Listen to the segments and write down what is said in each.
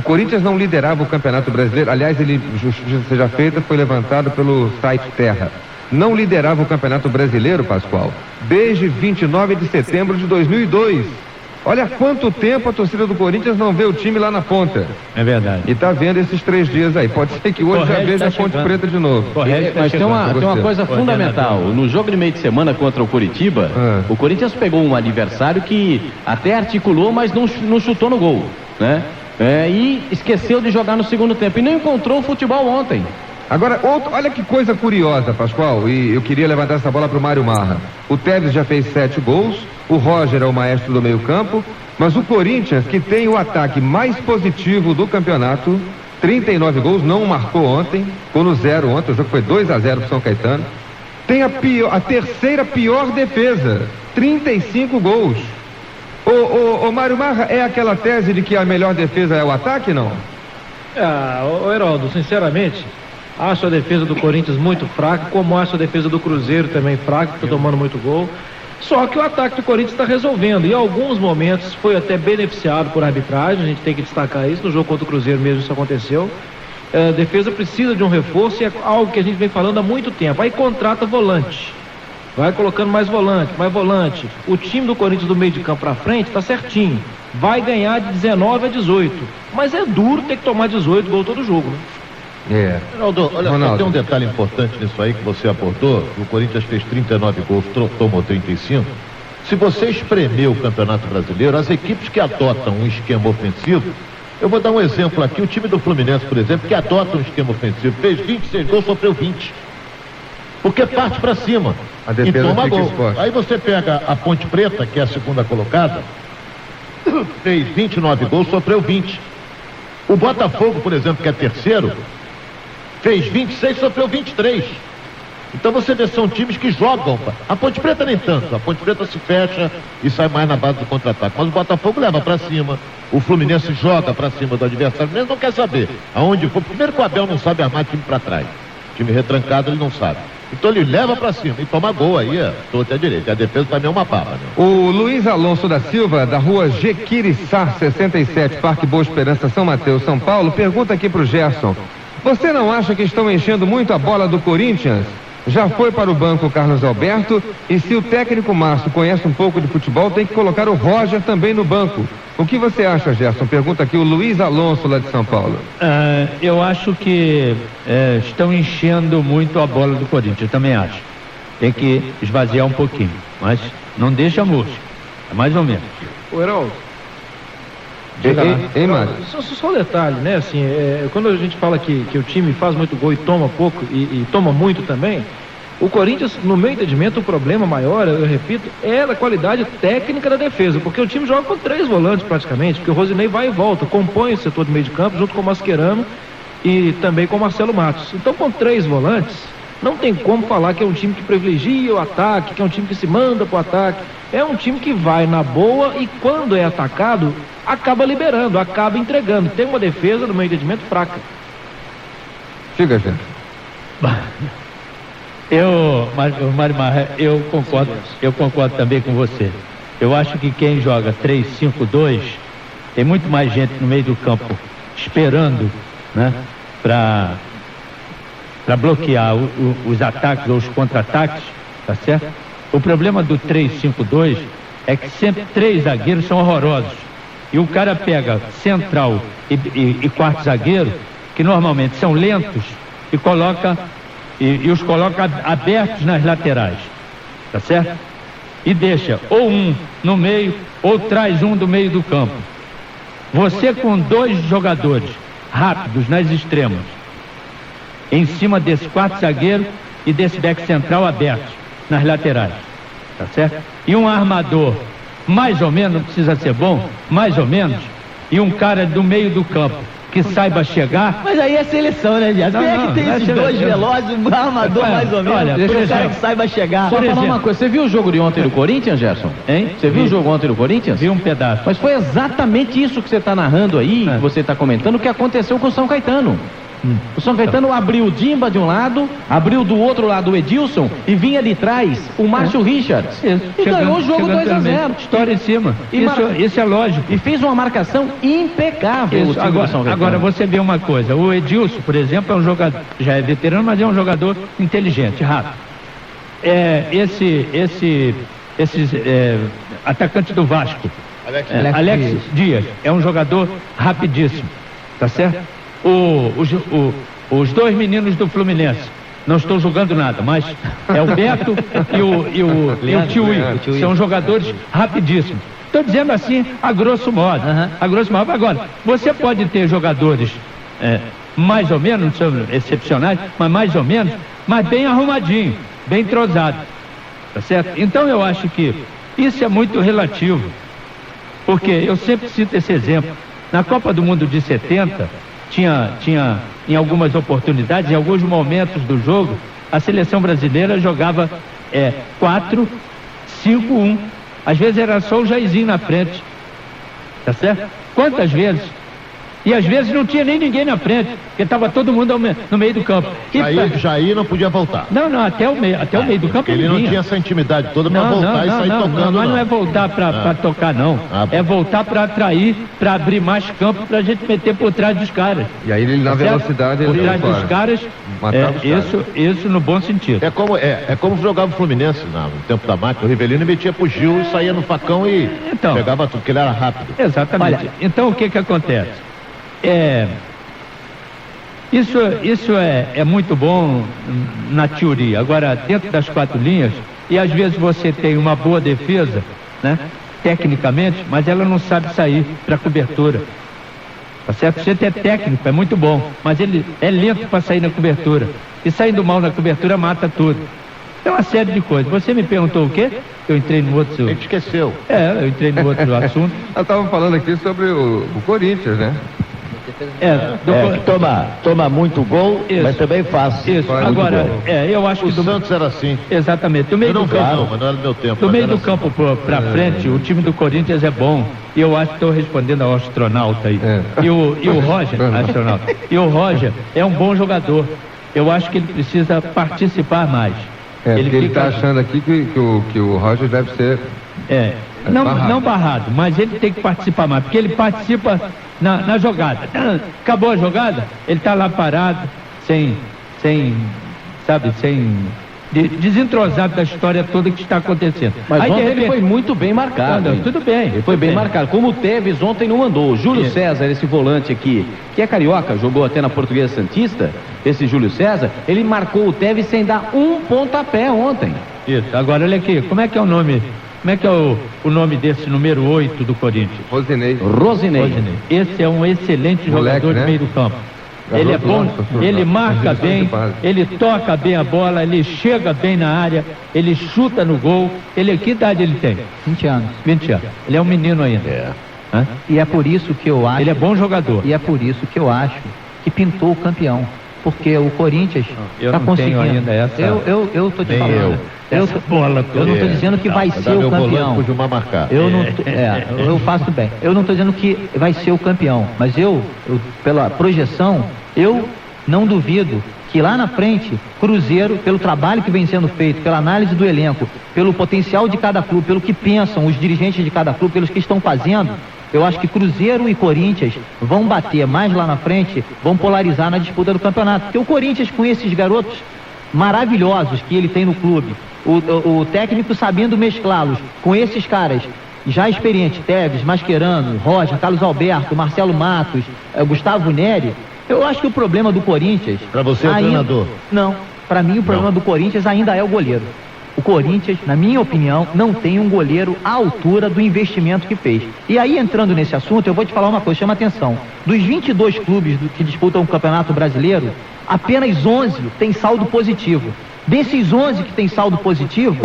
O Corinthians não liderava o Campeonato Brasileiro. Aliás, justiça seja feita, foi levantado pelo site Terra. Não liderava o Campeonato Brasileiro, Pascoal, desde 29 de setembro de 2002. Olha quanto tempo a torcida do Corinthians não vê o time lá na ponta. É verdade. E tá vendo esses 3 dias aí. Pode ser que hoje já veja a Ponte Preta de novo. Correto, mas tem uma coisa fundamental. No jogo de meio de semana contra o Curitiba, o Corinthians pegou um adversário que até articulou, mas não chutou no gol, né? E esqueceu de jogar no segundo tempo. E não encontrou o futebol ontem. Agora, olha que coisa curiosa, Pascoal, e eu queria levantar essa bola para o Mário Marra. O Tevez já fez 7 gols, o Roger é o maestro do meio-campo, mas o Corinthians, que tem o ataque mais positivo do campeonato, 39 gols, não marcou ontem, ficou no 0 ontem, o jogo foi 2-0 para São Caetano, tem a terceira pior defesa, 35 gols. O Mário Marra, é aquela tese de que a melhor defesa é o ataque, não? Heraldo, sinceramente, acho a defesa do Corinthians muito fraca, como acho a defesa do Cruzeiro também fraca, está tomando muito gol. Só que o ataque do Corinthians está resolvendo. E em alguns momentos foi até beneficiado por arbitragem, a gente tem que destacar isso. No jogo contra o Cruzeiro mesmo isso aconteceu. A defesa precisa de um reforço e é algo que a gente vem falando há muito tempo. Aí contrata volante. Vai colocando mais volante. O time do Corinthians do meio de campo para frente está certinho. Vai ganhar de 19 a 18. Mas é duro ter que tomar 18 gols todo jogo, né? Ronaldo, olha, só tem um detalhe importante nisso aí que você apontou. O Corinthians fez 39 gols, tomou 35. Se você espremer o Campeonato Brasileiro, as equipes que adotam um esquema ofensivo, eu vou dar um exemplo aqui, o time do Fluminense, por exemplo, que adota um esquema ofensivo, fez 26 gols, sofreu 20. Porque parte para cima e toma gol. Aí você pega a Ponte Preta, que é a segunda colocada, fez 29 gols, sofreu 20. O Botafogo, por exemplo, que é terceiro, fez 26, sofreu 23. Então você vê, são times que jogam. A Ponte Preta nem tanto. A Ponte Preta se fecha e sai mais na base do contra-ataque. Mas o Botafogo leva para cima. O Fluminense joga para cima do adversário. O Fluminense não quer saber aonde for. Primeiro que o Abel não sabe armar time para trás. Time retrancado ele não sabe. Então ele leva para cima e toma gol aí, torta à direita. A defesa também é uma baba, né? O Luiz Alonso da Silva, da rua Jequiriçá, 67, Parque Boa Esperança, São Mateus, São Paulo, pergunta aqui pro Gerson. Você não acha que estão enchendo muito a bola do Corinthians? Já foi para o banco o Carlos Alberto, e se o técnico Márcio conhece um pouco de futebol, tem que colocar o Roger também no banco. O que você acha, Gerson? Pergunta aqui o Luiz Alonso, lá de São Paulo. Eu acho que estão enchendo muito a bola do Corinthians, eu também acho. Tem que esvaziar um pouquinho, mas não deixa murcho, mais ou menos. O Heraldo. Só um detalhe, né? Assim, quando a gente fala que o time faz muito gol e toma pouco e toma muito também, o Corinthians, no meu entendimento, o problema maior, eu repito, é a qualidade técnica da defesa, porque o time joga com 3 volantes praticamente, porque o Rosinei vai e volta, compõe o setor de meio de campo junto com o Mascherano e também com o Marcelo Matos. Então, com 3 volantes, não tem como falar que é um time que privilegia o ataque, que é um time que se manda pro ataque. É um time que vai na boa e quando é atacado, acaba liberando, acaba entregando. Tem uma defesa, no meu entendimento, fraca. Fica, gente. Mário Marra, eu concordo também com você. Eu acho que quem joga 3-5-2, tem muito mais gente no meio do campo esperando, né, para bloquear os ataques ou os contra-ataques, tá certo? O problema do 3-5-2 é que sempre 3 zagueiros são horrorosos. E o cara pega central e quarto zagueiro, que normalmente são lentos, e os coloca abertos nas laterais, tá certo? E deixa ou um no meio, ou traz um do meio do campo. Você com 2 jogadores rápidos nas extremas, em cima desse quarto zagueiro e desse back central aberto nas laterais, tá certo? E um armador, mais ou menos, não precisa ser bom, mais ou menos, e um cara do meio do campo que saiba chegar. Mas aí é seleção, né, Gerson? Quem é que tem esses 2 velozes, um armador mais ou menos, olha, um cara que saiba chegar? Só falar uma coisa, você viu o jogo de ontem do Corinthians, Gerson? Hein? Você viu o jogo ontem do Corinthians? Vi um pedaço. Mas foi exatamente isso que você está narrando aí, que você está comentando, que aconteceu com o São Caetano. O São Caetano abriu o Dimba de um lado, abriu do outro lado o Edilson e vinha de trás o Márcio Richards. Isso. E ganhou o jogo 2-0. História em cima. Isso é lógico. E fez uma marcação impecável. Isso. Agora você vê uma coisa, o Edilson, por exemplo, é um jogador, já é veterano, mas é um jogador inteligente, rápido. Esse atacante do Vasco, Alex Dias, é um jogador rapidíssimo, tá certo? Os dois meninos do Fluminense, não estou julgando nada, mas é o Beto e o Tiuí, são jogadores rapidíssimos. Estou dizendo assim, a grosso modo. A grosso modo. Agora, você pode ter jogadores mais ou menos, não são excepcionais, mas mais ou menos, mas bem arrumadinho, bem entrosado, tá certo? Então eu acho que isso é muito relativo, porque eu sempre cito esse exemplo. Na Copa do Mundo de 70, tinha em algumas oportunidades, em alguns momentos do jogo, a seleção brasileira jogava 4-5-1. Às vezes era só o Jairzinho na frente, tá certo? Quantas vezes? E às vezes não tinha nem ninguém na frente, porque estava todo mundo no meio do campo. Jair não podia voltar. Não, até o meio do campo ele não tinha essa intimidade toda para voltar e sair tocando. Não é voltar para tocar, não. É voltar para atrair, para abrir mais campo, para a gente meter por trás dos caras. E aí ele na velocidade por trás dos caras, isso no bom sentido. É como jogava o Fluminense no tempo da máquina. O Rivelino metia pro Gil e saía no facão e pegava tudo, porque ele era rápido. Exatamente. Olha, então o que acontece? Isso é muito bom na teoria. Agora, dentro das quatro linhas, e às vezes você tem uma boa defesa, né, tecnicamente, mas ela não sabe sair para cobertura. Tá certo? Você é técnico, é muito bom, mas ele é lento para sair na cobertura. E saindo mal na cobertura mata tudo. É uma série de coisas. Você me perguntou o quê? Eu entrei no outro... A gente esqueceu. Eu entrei no outro assunto. Nós estávamos falando aqui sobre o Corinthians, né? Toma muito gol, mas também faz. Isso. Agora, eu acho que o Santos era assim. Exatamente. Do meio do campo, mas não era do meu tempo. Do meio do campo para frente, o time do Corinthians é bom. E eu acho que estou respondendo ao astronauta aí. E o Roger, astronauta. E o Roger é um bom jogador. Eu acho que ele precisa participar mais. Ele está achando aqui que o Roger deve ser não barrado, mas ele tem que participar mais, porque ele participa na jogada. Acabou a jogada, ele está lá parado, desentrosado da história toda que está acontecendo. Mas aí, ontem ele foi muito bem marcado. Tudo bem. Ele foi bem marcado. Como o Tevez ontem não andou. O Júlio César, esse volante aqui, que é carioca, jogou até na Portuguesa Santista, esse Júlio César, ele marcou o Tevez sem dar um pontapé ontem. Isso. Agora, olha aqui, como é que é o nome? Como é que é o nome desse número 8 do Corinthians? Rosinei. Esse é um excelente jogador de meio do campo. Ele é bom, ele marca bem, ele toca bem a bola, ele chega bem na área, ele chuta no gol. Que idade ele tem? 20 anos. 20 anos. Ele é um menino ainda. E é por isso que eu acho... Ele é bom jogador. E é por isso que eu acho que pintou o campeão. Porque o Corinthians está conseguindo. Ainda essa... Eu tô te falando. Eu não estou dizendo que vai ser o campeão. Eu faço bem. Eu não estou dizendo que vai ser o campeão, mas eu, pela projeção, eu não duvido que lá na frente, Cruzeiro, pelo trabalho que vem sendo feito, pela análise do elenco, pelo potencial de cada clube, pelo que pensam os dirigentes de cada clube, pelos que estão fazendo, eu acho que Cruzeiro e Corinthians vão bater mais lá na frente, vão polarizar na disputa do campeonato. Porque o Corinthians, com esses garotos maravilhosos que ele tem no clube, o técnico sabendo mesclá-los com esses caras já experientes, Tevez, Mascherano, Roger, Carlos Alberto, Marcelo Matos, Gustavo Neri, eu acho que o problema do Corinthians... Para você é o treinador? Não, para mim o problema do Corinthians ainda é o goleiro. O Corinthians, na minha opinião, não tem um goleiro à altura do investimento que fez. E aí, entrando nesse assunto, eu vou te falar uma coisa, chama atenção. Dos 22 clubes que disputam o Campeonato Brasileiro, apenas 11 têm saldo positivo. Desses 11 que têm saldo positivo,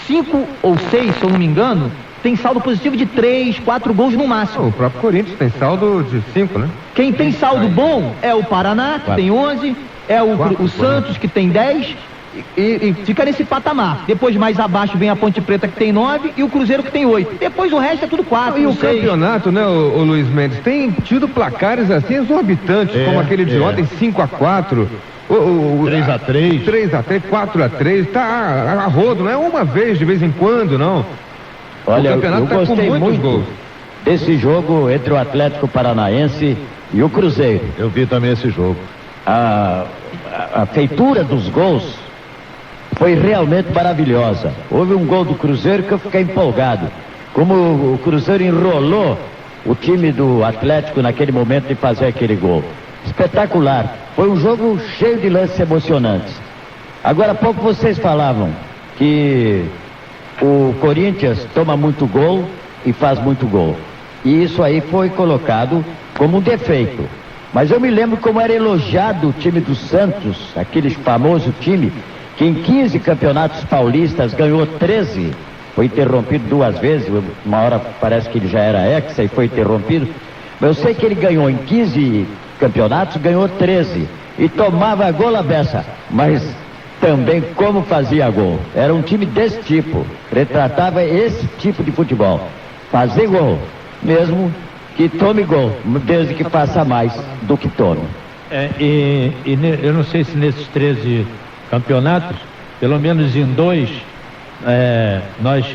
5 ou 6, se eu não me engano, tem saldo positivo de 3, 4 gols no máximo. O próprio Corinthians tem saldo de 5, né? Quem tem saldo bom é o Paraná, que tem 11, é o Santos, que tem 10, e fica nesse patamar. Depois mais abaixo vem a Ponte Preta que tem 9 e o Cruzeiro que tem 8. Depois o resto é tudo 4. E o campeonato, né, o Luiz Mendes, tem tido placares assim exorbitantes, como aquele de ontem, 5-4. 3-3. 3-3, 4-3, tá a rodo, não é uma vez de vez em quando, não. Olha, o campeonato eu gostei muito gols desse jogo entre o Atlético Paranaense e o Cruzeiro. Eu vi também esse jogo. A feitura dos gols foi realmente maravilhosa. Houve um gol do Cruzeiro que eu fiquei empolgado. Como o Cruzeiro enrolou o time do Atlético naquele momento de fazer aquele gol. Espetacular. Foi um jogo cheio de lances emocionantes. Agora há pouco vocês falavam que o Corinthians toma muito gol e faz muito gol. E isso aí foi colocado como um defeito. Mas eu me lembro como era elogiado o time do Santos, aquele famoso time que em 15 campeonatos paulistas ganhou 13. Foi interrompido 2 vezes, uma hora parece que ele já era hexa e foi interrompido. Mas eu sei que ele ganhou em 15 campeonatos, ganhou 13. E tomava gol à beça. Mas também como fazia gol. Era um time desse tipo. Retratava esse tipo de futebol. Fazer gol, mesmo que tome gol, desde que faça mais do que tome. Eu não sei se nesses 13 campeonatos, pelo menos em 2, nós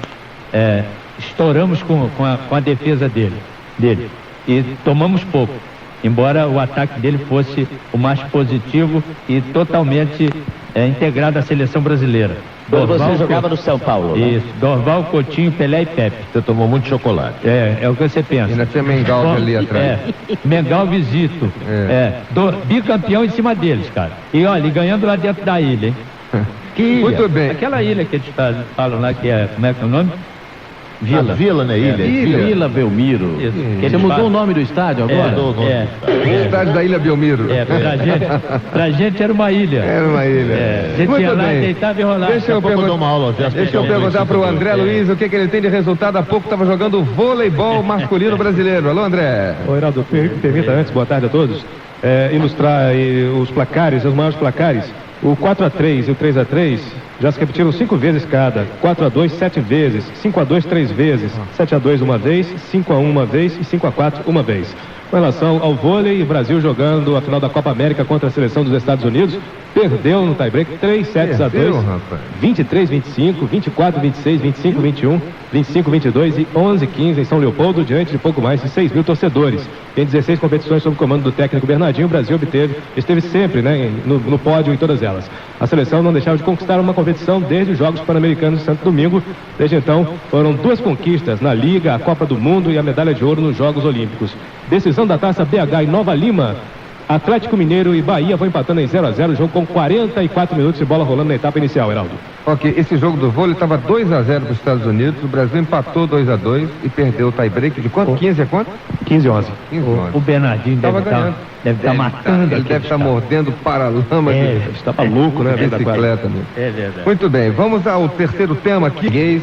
estouramos com a defesa dele. E tomamos pouco, embora o ataque dele fosse o mais positivo e totalmente integrado à seleção brasileira. Quando você jogava no São Paulo, né? Isso, Dorval, Coutinho, Pelé e Pepe. Você tomou muito chocolate. É o que você pensa. Ainda tinha Mengal ali atrás. Mengal Zito. Bicampeão em cima deles, cara. E olha, ganhando lá dentro da ilha, hein? Que ilha? Muito bem. Aquela ilha que eles falam lá, que como é que é o nome? Vila. Vila, né? Vila Belmiro. Você mudou o nome do estádio agora? O estádio da Ilha Belmiro. Pra gente era uma ilha. Era uma ilha. A gente ia lá e deitava e rolava. Deixa eu perguntar pro André Luiz o que ele tem de resultado. Há pouco estava jogando voleibol masculino brasileiro. Alô, André. Ô, Heraldo, permita antes, boa tarde a todos, ilustrar os placares, os maiores placares. O 4-3 e o 3-3 já se repetiram 5 vezes cada. 4-2, 7 vezes. 5-2, 3 vezes. 7-2 uma vez. 5-1 uma vez. E 5-4 uma vez. Com relação ao vôlei, o Brasil jogando a final da Copa América contra a seleção dos Estados Unidos, perdeu no tie-break 3-7-2, 23-25, 24-26, 25-21, 25-22 e 11-15 em São Leopoldo, diante de pouco mais de 6 mil torcedores. Em 16 competições sob o comando do técnico Bernardinho, o Brasil esteve sempre, né, no pódio em todas elas. A seleção não deixava de conquistar uma competição desde os Jogos Pan-Americanos de Santo Domingo. Desde então, foram 2 conquistas na Liga, a Copa do Mundo e a medalha de ouro nos Jogos Olímpicos. Decisão da Taça BH em Nova Lima. Atlético Mineiro e Bahia vão empatando em 0-0, jogo com 44 minutos de bola rolando na etapa inicial, Heraldo. Ok, esse jogo do vôlei estava 2-0 para os Estados Unidos, o Brasil empatou 2-2 e perdeu o tie-break de quanto? 15 a quanto? 15-11. O Bernardinho deve estar matando. Ele deve estar mordendo para-lama. Estava louco, né? Bicicleta. É verdade. Muito bem, vamos ao terceiro tema aqui.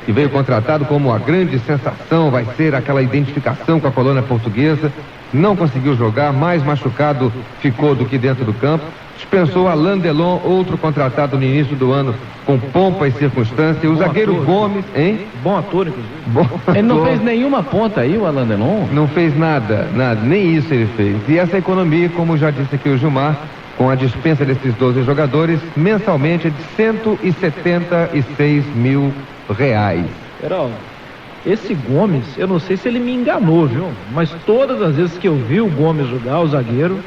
Que veio contratado como a grande sensação, vai ser aquela identificação com a colônia portuguesa, não conseguiu jogar, mais machucado ficou do que dentro do campo, dispensou Alain Delon, outro contratado no início do ano com pompa e circunstância, o zagueiro Gomes, hein? Bom ator, inclusive. Ele não fez nenhuma ponta aí, o Alain Delon? Não fez nada, nem isso ele fez. E essa economia, como já disse aqui o Gilmar, com a dispensa desses 12 jogadores, mensalmente é de R$176 mil. Heraldo, esse Gomes, eu não sei se ele me enganou, viu? Mas todas as vezes que eu vi o Gomes jogar, o zagueiro,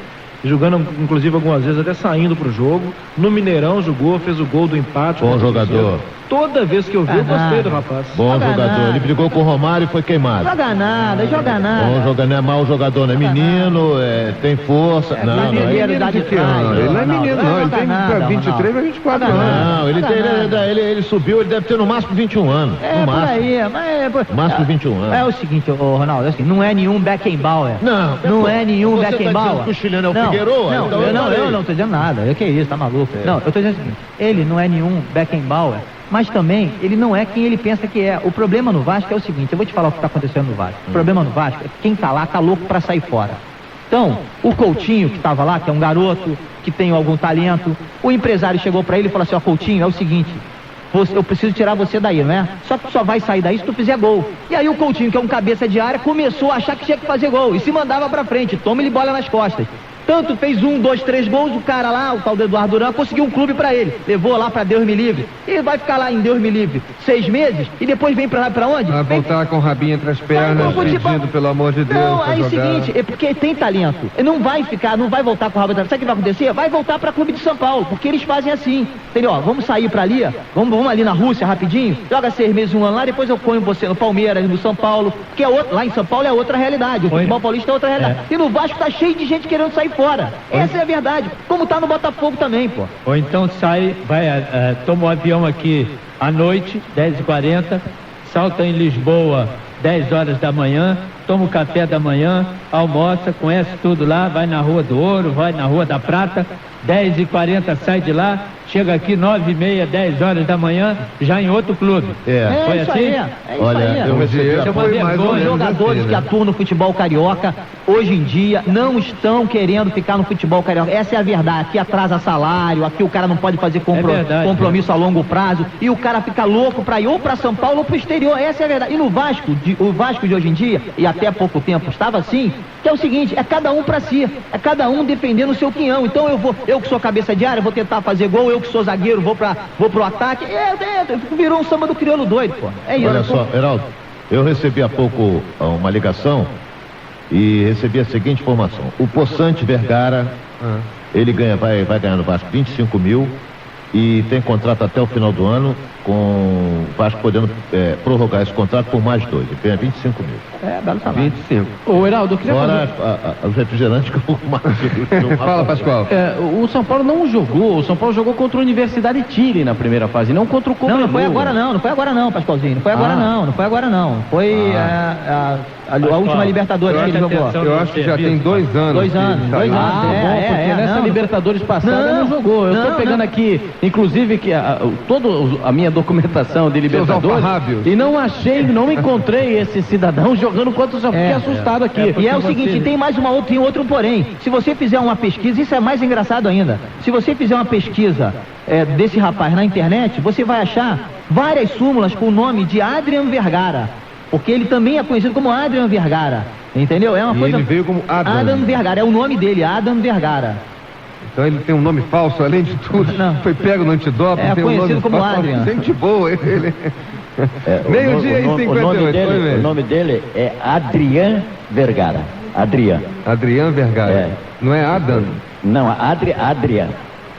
jogando inclusive algumas vezes até saindo pro jogo, no Mineirão jogou, fez o gol do empate. Bom jogador. Toda vez que eu vi, eu gostei do rapaz. Bom jogador. Ele brigou com o Romário e foi queimado. Joga nada. Bom jogador, não é mau jogador, não é menino, tem força. Não, ele não é menino, não. Ele tem 23 a 24 anos. Não, ele subiu, ele deve ter no máximo 21 anos. No máximo. Máximo 21 anos. É o seguinte, Ronaldo, assim, não é nenhum Beckenbauer. Não é nenhum Beckenbauer. Que o chileno é o Figueiredo? Eu não tô dizendo nada. Que isso, tá maluco? Não, eu tô dizendo o seguinte, ele não é nenhum Beckenbauer. Mas também, ele não é quem ele pensa que é. O problema no Vasco é o seguinte, eu vou te falar o que está acontecendo no Vasco. O problema no Vasco é que quem tá lá tá louco para sair fora. Então, o Coutinho, que estava lá, que é um garoto, que tem algum talento, o empresário chegou para ele e falou assim, ó, Coutinho, é o seguinte, eu preciso tirar você daí, não é? Só que tu só vai sair daí se tu fizer gol. E aí o Coutinho, que é um cabeça de área, começou a achar que tinha que fazer gol e se mandava pra frente, toma-lhe bola nas costas. Tanto fez 1, 2, 3 gols, o cara lá, o tal do Eduardo Duran, conseguiu um clube pra ele. Levou lá pra Deus me livre. Ele vai ficar lá em Deus me livre 6 meses e depois vem pra onde? Vai voltar com o rabinho entre as pernas, pedindo pelo amor de Deus. Não, aí é o seguinte, é porque tem talento. Ele não vai ficar, não vai voltar com o rabinho. Sabe o que vai acontecer? Vai voltar pra Clube de São Paulo, porque eles fazem assim. Entendeu? Ó, vamos sair pra ali, vamos ali na Rússia rapidinho, joga 6 meses, 1 ano lá, depois eu ponho você no Palmeiras, no São Paulo, porque lá em São Paulo é outra realidade. O futebol paulista é outra realidade. E no Vasco tá cheio de gente querendo sair fora. Essa é a verdade, como tá no Botafogo também, pô. Ou então sai, toma um avião aqui à noite, 10h40, salta em Lisboa, 10 horas da manhã, toma o café da manhã, almoça, conhece tudo lá, vai na Rua do Ouro, vai na Rua da Prata, 10h40 sai de lá, chega aqui 9h30, 10 horas da manhã, já em outro clube. Foi isso assim? aí, é isso Olha, aí. eu recebi Os jogadores que atuam no futebol carioca, hoje em dia, não estão querendo ficar no futebol carioca. Essa é a verdade. Aqui atrasa salário, aqui o cara não pode fazer compromisso a longo prazo, e o cara fica louco pra ir ou pra São Paulo ou pro exterior. Essa é a verdade. E no Vasco, o Vasco de hoje em dia, e até há pouco tempo estava assim, que é o seguinte, é cada um pra si, é cada um defendendo o seu quinhão. Então eu que sou cabeça de área, vou tentar fazer gol, eu que sou zagueiro, vou pro ataque. Virou um samba do crioulo doido, pô. É isso. Olha só, Heraldo, eu recebi há pouco uma ligação e recebi a seguinte informação. O Poçante Vergara, ele vai ganhar no Vasco 25 mil e tem contrato até o final do ano, com o Vasco podendo prorrogar esse contrato por mais 2. Ele ganha 25 mil. Belo salário. 25. Ô, Heraldo, eu queria Fora os refrigerantes que eu Fala, Pascoal. o São Paulo não jogou, o São Paulo jogou contra a Universidade de Chile na primeira fase, não contra o Cobreloa. Não foi agora não, Pascoalzinho. Não foi agora não. Foi a última Libertadores que ele jogou. Eu acho que já tem 2 anos. 2 anos. Porque nessa Libertadores passada ele não jogou. Eu tô pegando aqui, inclusive, que toda a minha documentação de Libertadores e não encontrei esse cidadão jogando contra o São Paulo. Fiquei assustado aqui. E é o seguinte, tem outro porém. Se você fizer uma pesquisa, isso é mais engraçado ainda. Se você fizer uma pesquisa desse rapaz na internet, você vai achar várias súmulas com o nome de Adrian Vergara. Porque ele também é conhecido como Adrian Vergara. Entendeu? É uma coisa. Ele veio como Adam Vergara, é o nome dele, Adam Vergara. Então ele tem um nome falso, além de tudo. Não. Foi pego no antidoping. É tem conhecido um nome como falso. Adrian. Gente boa ele. Meio-dia e 58. O nome dele é Adrian Vergara. Adrian Vergara. Não é Adam? Não, Adrian.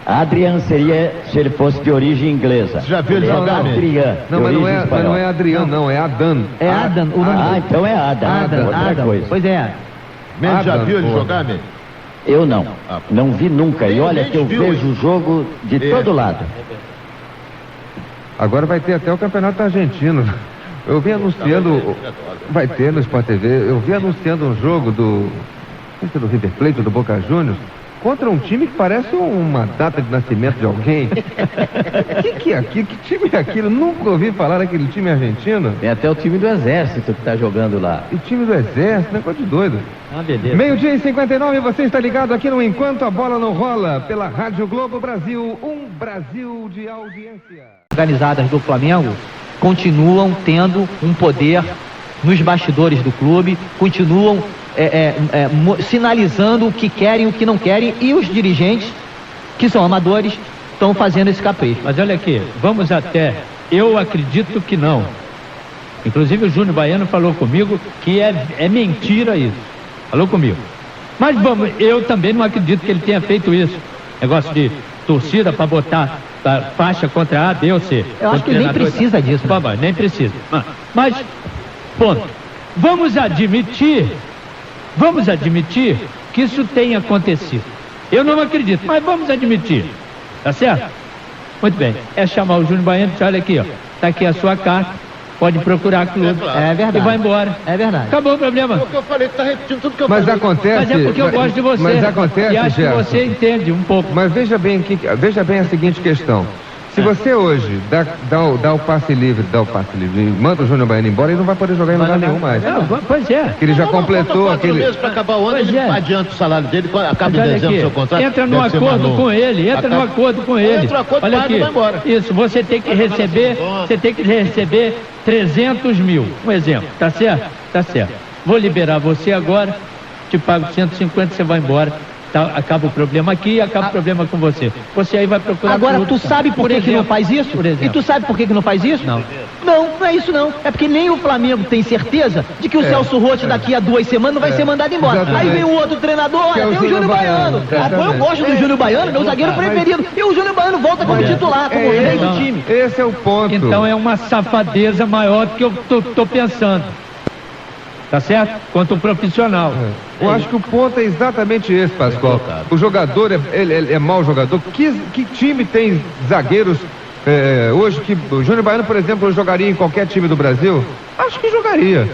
Adrian seria se ele fosse de origem inglesa. Você já viu ele jogar? Adrian. Não, mas não é Adriano, não, é Adam. É Adam, o nome então é Adam. Outra coisa. Pois é. Mendes, já viu ele jogar, Mendes? Eu não. Não vi nunca. E olha que eu vejo o jogo de todo lado. Agora vai ter até o Campeonato Argentino. Eu vi anunciando. Vai ter no Sport TV. Eu vi anunciando um jogo do River Plate, do Boca Juniors, contra um time que parece uma data de nascimento de alguém. que é aquilo? Que time é aquilo? Nunca ouvi falar daquele time argentino. Tem até o time do Exército que tá jogando lá. E time do Exército, negócio de doido. Beleza. Meio-dia e 59, você está ligado aqui no Enquanto a Bola Não Rola, pela Rádio Globo Brasil, um Brasil de audiência. Organizadas do Flamengo continuam tendo um poder nos bastidores do clube, continuam sinalizando o que querem e o que não querem, e os dirigentes, que são amadores, estão fazendo esse capricho. Mas olha aqui, vamos até, eu acredito que não. Inclusive o Júnior Baiano falou comigo que é mentira isso. Falou comigo. Mas vamos, eu também não acredito que ele tenha feito isso. Negócio de torcida para botar faixa contra A, B ou C. Eu acho que ele nem precisa disso. Né? Nem precisa. Mas, ponto. Vamos admitir que isso tenha acontecido. Eu não acredito, mas vamos admitir. Tá certo? Muito bem. É chamar o Júnior Baiano e dizer, olha aqui, ó. Tá aqui a sua carta. Pode procurar clube. É verdade. E vai embora. É verdade. Acabou o problema. É o que eu falei, tá repetindo tudo que eu falei. Mas acontece. Mas é porque eu gosto de você. Mas acontece, e acho que você entende um pouco. Mas veja bem a seguinte questão. Se você hoje dá o passe livre, e manda o Júnior Baiano embora, ele não vai poder jogar em lugar nenhum mais. Pois é. Porque ele já completou aquele... meses para acabar o ano, ele adianta o salário dele, acaba em dezembro o seu contrato. Entra no acordo com ele, Entra no acordo, olha aqui, vai embora. Isso, você tem que receber 300 mil, um exemplo, tá certo? Tá certo. Vou liberar você agora, te pago 150, você vai embora. Tá, acaba o problema aqui, acaba o problema com você. Você aí vai procurar... Agora, tu sabe por que não faz isso? E tu sabe por que não faz isso? Não. Não é isso não. É porque nem o Flamengo tem certeza de que o Celso Roth daqui a 2 semanas não vai ser mandado embora. Exatamente. Aí vem o outro treinador, olha, tem o Júnior Baiano. Eu gosto do Júnior Baiano, meu zagueiro preferido. E o Júnior Baiano volta como titular, como rei do time. Esse é o ponto. Então é uma safadeza maior do que eu tô pensando. Tá certo? Quanto um profissional. Eu acho que o ponto é exatamente esse, Pascoal. O jogador é mau jogador. Que time tem zagueiros hoje que... O Júnior Baiano, por exemplo, jogaria em qualquer time do Brasil? Acho que jogaria.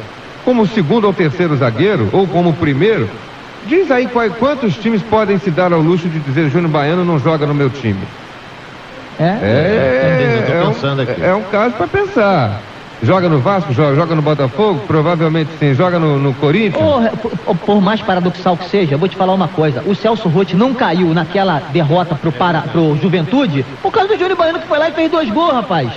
Como segundo ou terceiro zagueiro, ou como primeiro. Diz aí quantos times podem se dar ao luxo de dizer Júnior Baiano não joga no meu time. É um caso para pensar. Joga no Vasco, joga no Botafogo? Provavelmente sim. Joga no Corinthians? Por mais paradoxal que seja, eu vou te falar uma coisa. O Celso Roth não caiu naquela derrota pro Juventude por causa do Júnior Baiano que foi lá e fez 2 gols, rapaz.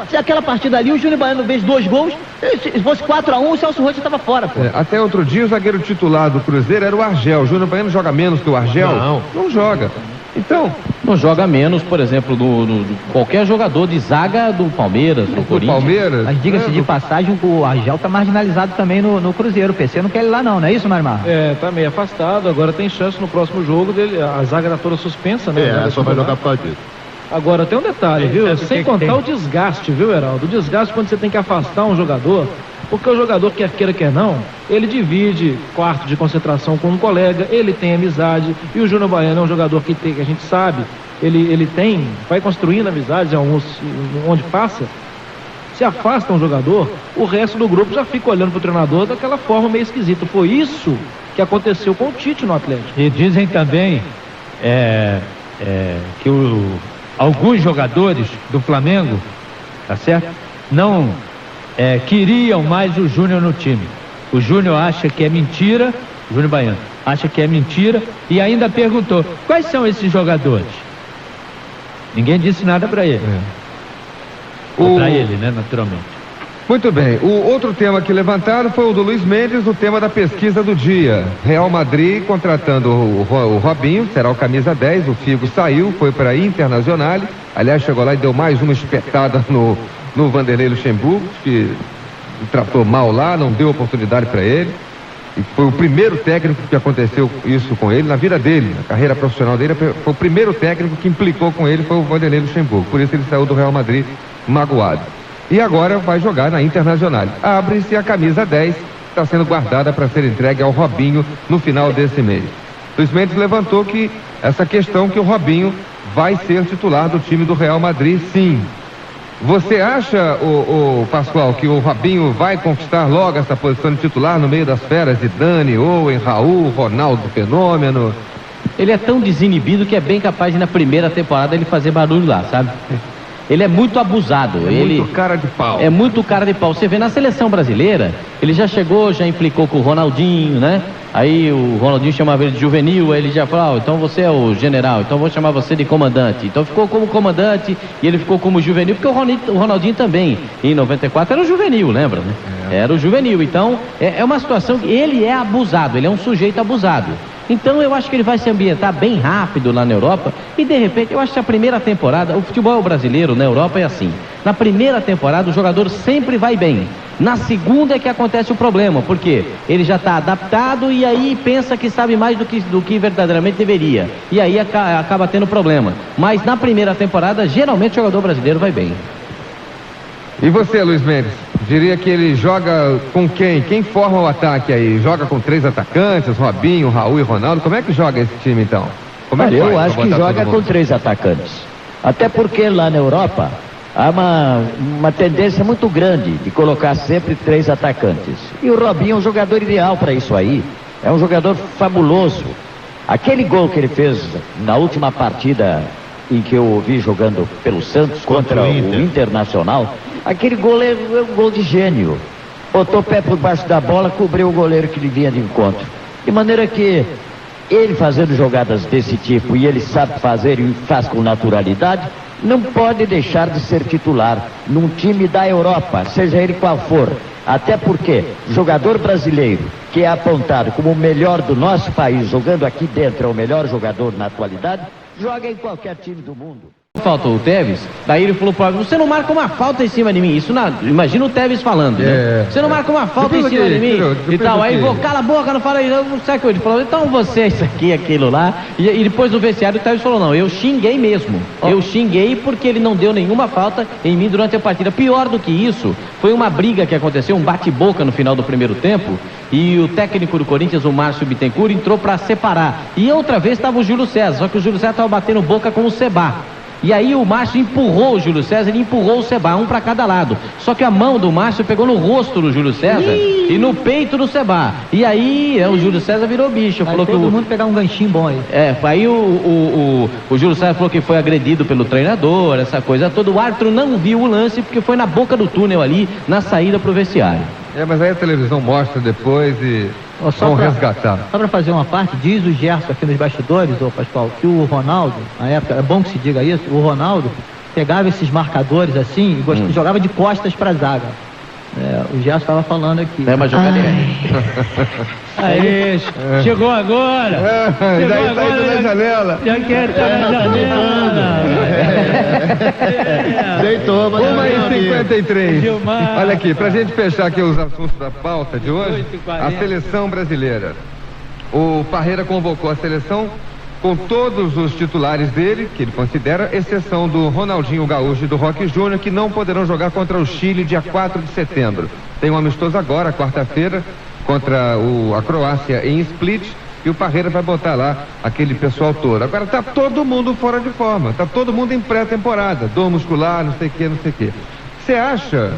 Se aquela partida ali, o Júnior Baiano fez 2 gols, se fosse 4-1, o Celso Roth estava fora, pô. Até outro dia, o zagueiro titular do Cruzeiro era o Argel. O Júnior Baiano joga menos que o Argel? Não joga. Então... Não joga menos, por exemplo, do qualquer jogador de zaga do Palmeiras, do Corinthians. Palmeiras? Mas diga-se de passagem, o Argel tá marginalizado também no Cruzeiro. O PC não quer ele lá não é isso, Marmar? Tá meio afastado, agora tem chance no próximo jogo dele, a zaga era toda suspensa, né? Só vai jogar por causa disso. Agora tem um detalhe, viu? Sem contar o desgaste, viu, Heraldo? O desgaste quando você tem que afastar um jogador, porque o jogador, quer queira, quer não, ele divide quarto de concentração com um colega, ele tem amizade, e o Júnior Baiano é um jogador que a gente sabe, ele vai construindo amizades em alguns, onde passa. Se afasta um jogador, o resto do grupo já fica olhando pro treinador daquela forma meio esquisita. Foi isso que aconteceu com o Tite no Atlético. E dizem também que alguns jogadores do Flamengo, tá certo? Não queriam mais o Júnior no time. O Júnior acha que é mentira, o Júnior Baiano acha que é mentira e ainda perguntou, quais são esses jogadores? Ninguém disse nada para ele. Para ele, né, naturalmente. Muito bem. O outro tema que levantaram foi o do Luiz Mendes, o tema da pesquisa do dia. Real Madrid contratando o Robinho, será o camisa 10, o Figo saiu, foi para Internazionale. Aliás, chegou lá e deu mais uma espetada no Vanderlei Luxemburgo, que tratou mal lá, não deu oportunidade para ele. E foi o primeiro técnico que aconteceu isso com ele na vida dele, na carreira profissional dele. Foi o primeiro técnico que implicou com ele, foi o Vanderlei Luxemburgo. Por isso ele saiu do Real Madrid magoado. E agora vai jogar na Internazionale. Abre-se a camisa 10, está sendo guardada para ser entregue ao Robinho no final desse mês. Luiz Mendes levantou que essa questão que o Robinho vai ser titular do time do Real Madrid, sim. Você acha, Pascoal, que o Robinho vai conquistar logo essa posição de titular no meio das feras de Dani, Owen, Raul, Ronaldo Fenômeno? Ele é tão desinibido que é bem capaz de na primeira temporada ele fazer barulho lá, sabe? Ele é muito abusado. Muito cara de pau. É muito cara de pau. Você vê na seleção brasileira, ele já chegou, já implicou com o Ronaldinho, né? Aí o Ronaldinho chamava ele de juvenil, aí ele já falou, então você é o general, então vou chamar você de comandante. Então ficou como comandante e ele ficou como juvenil, porque o Ronaldinho também, em 94, era o juvenil, lembra, né? Era o juvenil. Então, é uma situação que ele é abusado, ele é um sujeito abusado. Então eu acho que ele vai se ambientar bem rápido lá na Europa e de repente eu acho que a primeira temporada, o futebol brasileiro na Europa é assim, na primeira temporada o jogador sempre vai bem, na segunda é que acontece o problema, porque ele já está adaptado e aí pensa que sabe mais do que verdadeiramente deveria, e aí acaba tendo problema, mas na primeira temporada geralmente o jogador brasileiro vai bem. E você, Luiz Mendes? Diria que ele joga com quem? Quem forma o ataque aí? Joga com 3 atacantes, Robinho, Raul e Ronaldo? Como é que joga esse time então? Como é que eu acho que joga com 3 atacantes. Até porque lá na Europa há uma tendência muito grande de colocar sempre 3 atacantes. E o Robinho é um jogador ideal para isso aí. É um jogador fabuloso. Aquele gol que ele fez na última partida em que eu ouvi jogando pelo Santos contra o Internacional, aquele goleiro é um gol de gênio. Botou o pé por baixo da bola, cobriu o goleiro que lhe vinha de encontro. De maneira que ele fazendo jogadas desse tipo, e ele sabe fazer e faz com naturalidade, não pode deixar de ser titular num time da Europa, seja ele qual for. Até porque jogador brasileiro que é apontado como o melhor do nosso país, jogando aqui dentro, é o melhor jogador na atualidade, joga em qualquer time do mundo. Faltou o Tevez, daí ele falou para você não marca uma falta em cima de mim. Isso imagina o Tevez falando, né? Você não marca uma falta em cima de mim e tal. Aí vou, cala a boca, não fala isso, não sei o que. Ele falou, então você, isso aqui, aquilo lá. E depois no vestiário o Tevez falou, não, eu xinguei mesmo. Eu xinguei porque ele não deu nenhuma falta em mim durante a partida. Pior do que isso, foi uma briga que aconteceu, um bate-boca no final do primeiro tempo. E o técnico do Corinthians, o Márcio Bittencourt, entrou para separar. E outra vez estava o Júlio César, só que o Júlio César estava batendo boca com o Seba. E aí o Márcio empurrou o Júlio César e empurrou o Seba, um para cada lado. Só que a mão do Márcio pegou no rosto do Júlio César e no peito do Seba. E aí o Júlio César virou bicho. Falou que todo mundo pegar um ganchinho bom aí. Aí o Júlio César falou que foi agredido pelo treinador, essa coisa toda. O árbitro não viu o lance porque foi na boca do túnel ali, na saída pro vestiário. Mas aí a televisão mostra depois e vão resgatar. Só para fazer uma parte, diz o Gerson aqui nos bastidores, Pascoal, que o Ronaldo, na época, é bom que se diga isso, o Ronaldo pegava esses marcadores assim e jogava de costas para a zaga. O Gerson estava falando aqui. É uma jogadeira. Aí, chegou agora. Chegou agora na janela. Já quer estar na janela. Deitou, mas 1h53. Olha aqui, pra gente fechar aqui os assuntos da pauta de hoje, a seleção brasileira. O Parreira convocou a seleção com todos os titulares dele, que ele considera, exceção do Ronaldinho Gaúcho e do Roque Júnior, que não poderão jogar contra o Chile dia 4 de setembro. Tem um amistoso agora, quarta-feira, contra a Croácia em Split, e o Parreira vai botar lá aquele pessoal todo. Agora tá todo mundo fora de forma, tá todo mundo em pré-temporada, dor muscular, não sei o que. Você acha?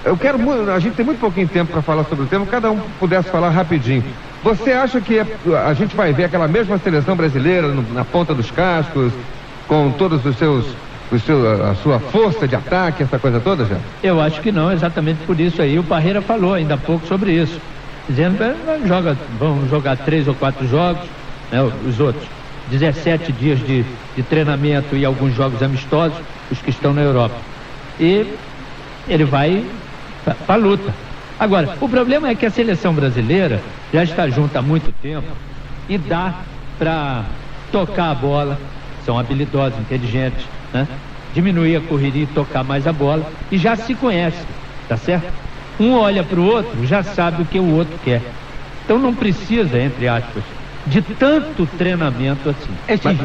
A gente tem muito pouquinho tempo para falar sobre o tema, cada um pudesse falar rapidinho. Você acha que a gente vai ver aquela mesma seleção brasileira na ponta dos cascos, com todos a sua força de ataque, essa coisa toda, já? Eu acho que não, exatamente por isso aí. O Parreira falou ainda há pouco sobre isso, dizendo que vão jogar 3 ou 4 jogos, né, os outros, 17 dias de treinamento e alguns jogos amistosos, os que estão na Europa. E ele vai para a luta. Agora, o problema é que a seleção brasileira já está junta há muito tempo e dá para tocar a bola, são habilidosos, inteligentes, né? Diminuir a correria e tocar mais a bola e já se conhece, tá certo? Um olha para o outro, já sabe o que o outro quer. Então não precisa, entre aspas, de tanto treinamento assim.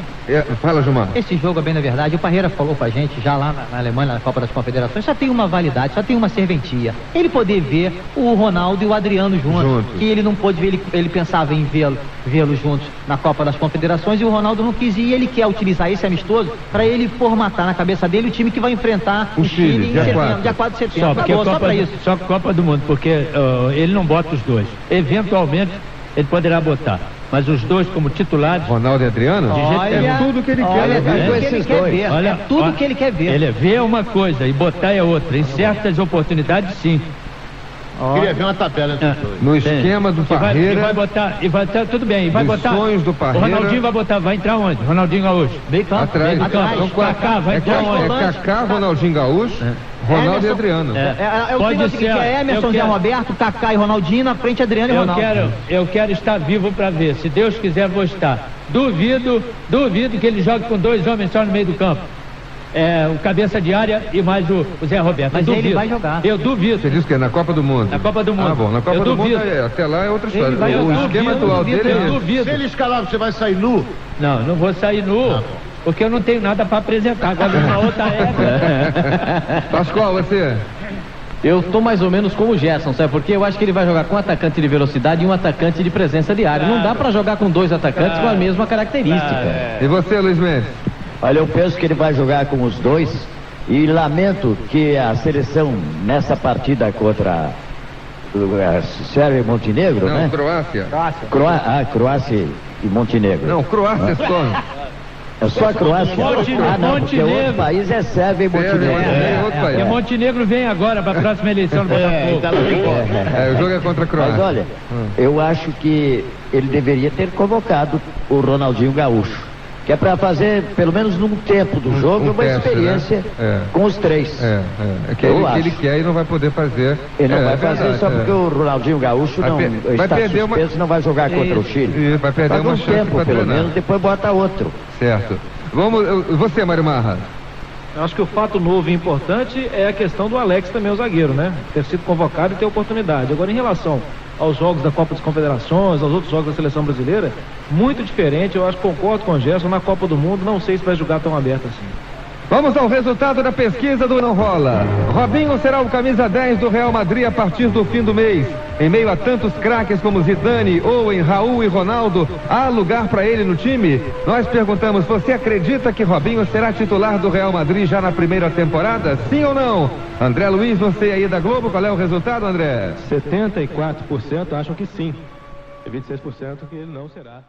Fala, Gilmar. Esse jogo, bem na verdade, o Parreira falou pra gente, já lá na Alemanha, na Copa das Confederações, só tem uma validade, só tem uma serventia. Ele poder ver o Ronaldo e o Adriano juntos. Que ele não pôde ver, ele pensava em vê-los juntos na Copa das Confederações, e o Ronaldo não quis ir, e ele quer utilizar esse amistoso para ele formatar na cabeça dele o time que vai enfrentar o Chile em dia 4 de setembro. Só para isso. Só Copa do Mundo, porque ele não bota os dois. Eventualmente, ele poderá botar. Mas os dois como titulares... Ronaldo e Adriano? É tudo que ele quer. É tudo que ele quer ver. Ele vê uma coisa e botar é outra. Em certas oportunidades, sim. Queria ver uma tabela entre os dois. No esquema do Parreira... E vai botar, tudo bem, vai botar... sonhos do Parreira... O Ronaldinho vai botar, vai entrar onde? Ronaldinho Gaúcho. Meio campo. Atrás. Então, Kaká vai entrar onde? Kaká, Ronaldinho Gaúcho, Ronaldo e Adriano. O time que é Emerson, Zé Roberto, Kaká e Ronaldinho, na frente Adriano e Ronaldo. Eu quero estar vivo para ver. Se Deus quiser, vou estar. Duvido que ele jogue com 2 homens só no meio do campo. O cabeça de área e mais o Zé Roberto. Mas ele vai jogar. Eu duvido. Você disse que é na Copa do Mundo? Na Copa do Mundo. Ah, bom, na Copa do Mundo até lá é outra história. O esquema atual dele é... Se ele escalar, você vai sair nu? Não vou sair nu, porque eu não tenho nada para apresentar. Agora uma outra época. Pascoal, você... Eu tô mais ou menos como o Gerson, sabe? Porque eu acho que ele vai jogar com um atacante de velocidade e um atacante de presença de área. Não dá para jogar com 2 atacantes com a mesma característica. E você, Luiz Mendes? Olha, eu penso que ele vai jogar com os 2 e lamento que a seleção nessa partida contra Sérvia e Montenegro, né? Croácia. Croácia e Montenegro. Não, Croácia só. É só a Croácia? Não, porque outro país é Sérvia e Montenegro. Porque Montenegro vem agora para a próxima eleição do Botafogo. O jogo é contra a Croácia. Mas olha, eu acho que ele deveria ter convocado o Ronaldinho Gaúcho, que é para fazer, pelo menos num tempo do jogo, uma teste, experiência com os três. É que ele quer e não vai poder fazer. Ele não vai fazer só porque o Ronaldinho Gaúcho não está suspenso, não vai jogar contra o Chile. Vai perder uma chance tempo, pelo menos, depois bota outro. Certo. Você, Mário Marra. Eu acho que o fato novo e importante é a questão do Alex também, o zagueiro, né? Ter sido convocado e ter oportunidade. Agora, em relação aos jogos da Copa das Confederações, aos outros jogos da Seleção Brasileira, muito diferente. Eu acho que concordo com o Gerson, na Copa do Mundo, não sei se vai jogar tão aberto assim. Vamos ao resultado da pesquisa do Não Rola. Robinho será o camisa 10 do Real Madrid a partir do fim do mês. Em meio a tantos craques como Zidane, Owen, Raul e Ronaldo, há lugar para ele no time? Nós perguntamos, você acredita que Robinho será titular do Real Madrid já na primeira temporada? Sim ou não? André Luiz, você aí da Globo, qual é o resultado, André? 74% acham que sim. E 26% que ele não será.